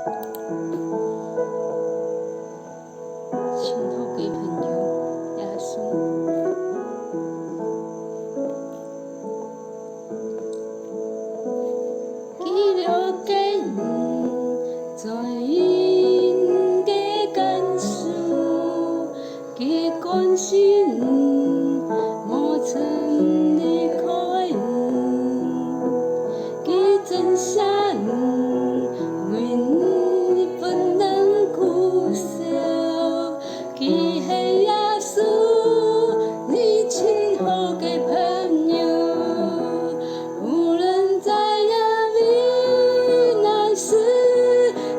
亲好嘅朋友，耶稣，记录嘅人，在因嘅感受，嘅关心，无曾离开嘅真相，为你分担苦受，佢系耶稣，你亲好嘅朋友，无论在哪里，哪时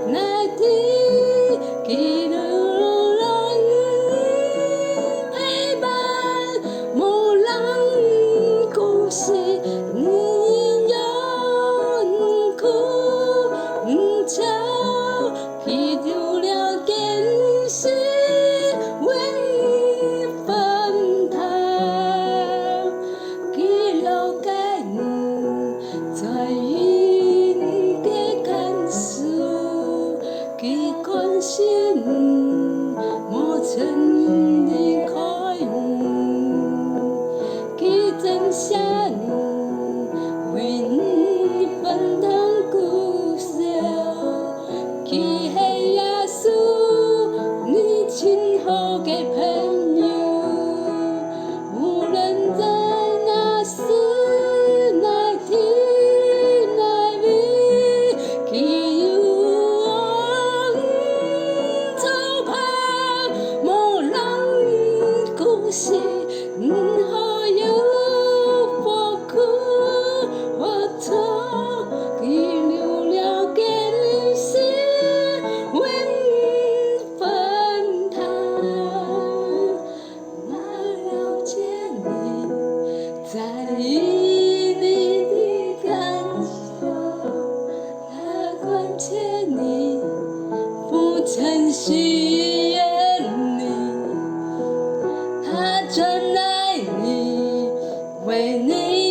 哪地，佢都让你陪伴，无人顾惜你有苦求，佢丢了更是为你分担，佢了解你在意你的感受，佢关心无曾离开你，佢真想为你分担苦受，佢系耶稣，你亲好嘅朋友，无论在哪时哪地哪里，佢有走旁，无人顾惜，何有何苦何愁，佢流了更是为你分担。他了解你，在意你的感受，他关切你，不曾虚言你，他专爱你，为你